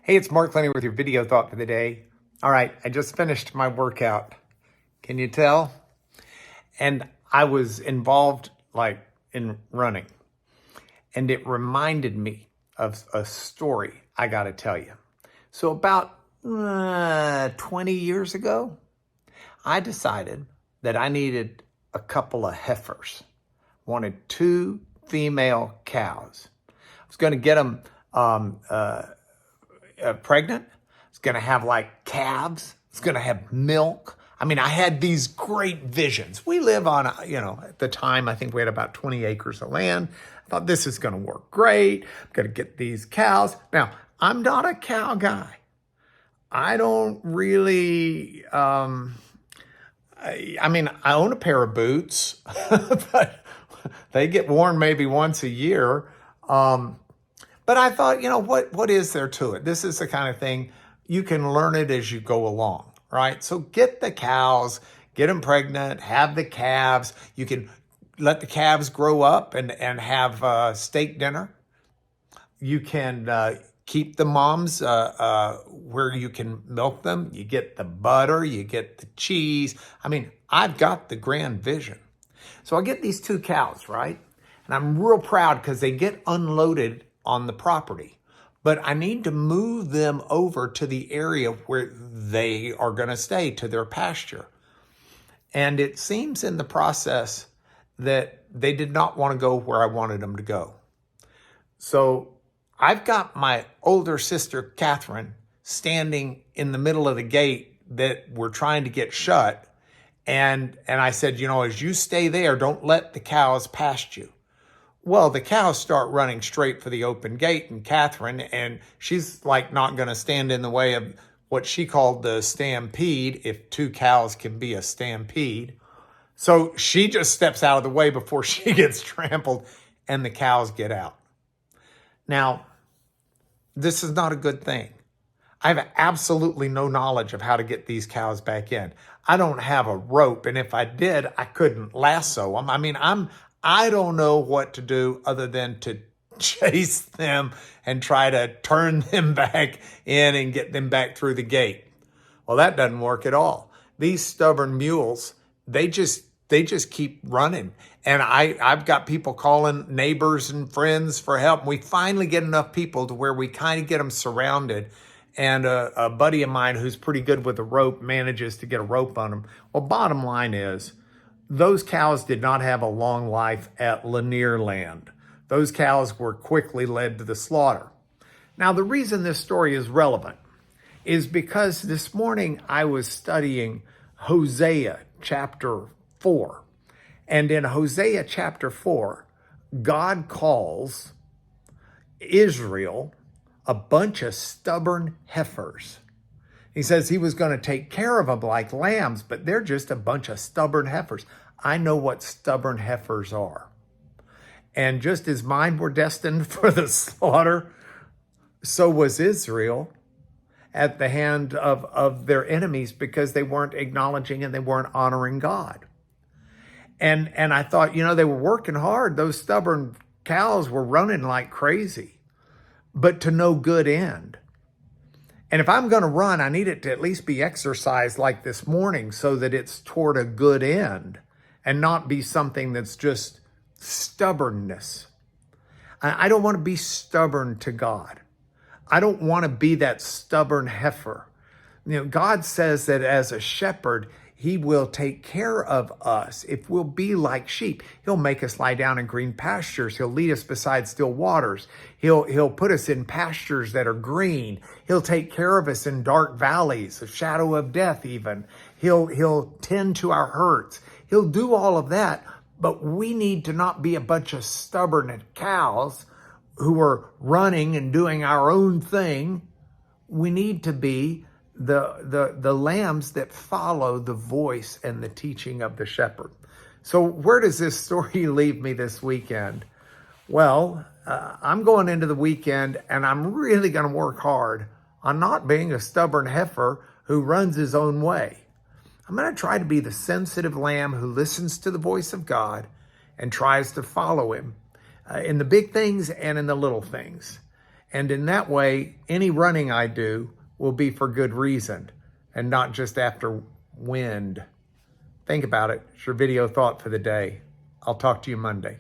Hey, it's Mark Lenny with your video thought for the day. All right, I just finished my workout. Can you tell? And I was involved in running. And it reminded me of a story I got to tell you. So about 20 years ago, I decided that I needed a couple of heifers. Wanted 2 female cows. I was going to get them pregnant. It's going to have calves. It's going to have milk. I mean, I had these great visions. We live on, at the time, I think we had about 20 acres of land. I thought this is going to work great. I'm going to get these cows. Now, I'm not a cow guy. I don't really, I own a pair of boots, but they get worn maybe once a year. But I thought, what is there to it? This is the kind of thing you can learn it as you go along, right? So get the cows, get them pregnant, have the calves. You can let the calves grow up and have steak dinner. You can keep the moms where you can milk them. You get the butter, you get the cheese. I mean, I've got the grand vision. So I get these 2 cows, right? And I'm real proud because they get unloaded on the property, but I need to move them over to the area where they are going to stay, to their pasture. And it seems in the process that they did not want to go where I wanted them to go. So I've got my older sister, Catherine, standing in the middle of the gate that we're trying to get shut. And I said, as you stay there, don't let the cows past you. Well, the cows start running straight for the open gate, and Catherine, and she's not going to stand in the way of what she called the stampede, if 2 cows can be a stampede. So she just steps out of the way before she gets trampled, and the cows get out. Now, this is not a good thing. I have absolutely no knowledge of how to get these cows back in. I don't have a rope, and if I did, I couldn't lasso them. I don't know what to do other than to chase them and try to turn them back in and get them back through the gate. Well, that doesn't work at all. These stubborn mules, they just keep running. And I've got people calling neighbors and friends for help. We finally get enough people to where we kind of get them surrounded. And a buddy of mine who's pretty good with a rope manages to get a rope on them. Well, bottom line is, those cows did not have a long life at Lanier Land. Those cows were quickly led to the slaughter. Now, the reason this story is relevant is because this morning I was studying Hosea chapter 4. And in Hosea chapter 4, God calls Israel a bunch of stubborn heifers. He says he was going to take care of them like lambs, but they're just a bunch of stubborn heifers. I know what stubborn heifers are. And just as mine were destined for the slaughter, so was Israel at the hand of their enemies because they weren't acknowledging and they weren't honoring God. And I thought, they were working hard. Those stubborn cows were running like crazy, but to no good end. And if I'm going to run, I need it to at least be exercised like this morning so that it's toward a good end and not be something that's just stubbornness. I don't want to be stubborn to God. I don't want to be that stubborn heifer. God says that as a shepherd, he will take care of us. If we'll be like sheep, he'll make us lie down in green pastures. He'll lead us beside still waters. He'll put us in pastures that are green. He'll take care of us in dark valleys, a shadow of death even. He'll tend to our hurts. He'll do all of that, but we need to not be a bunch of stubborn cows who are running and doing our own thing. We need to be the lambs that follow the voice and the teaching of the shepherd. So where does this story leave me this weekend? Well, I'm going into the weekend and I'm really going to work hard on not being a stubborn heifer who runs his own way. I'm going to try to be the sensitive lamb who listens to the voice of God and tries to follow him in the big things and in the little things. And in that way, any running I do will be for good reason and not just after wind. Think about it. It's your video thought for the day. I'll talk to you Monday.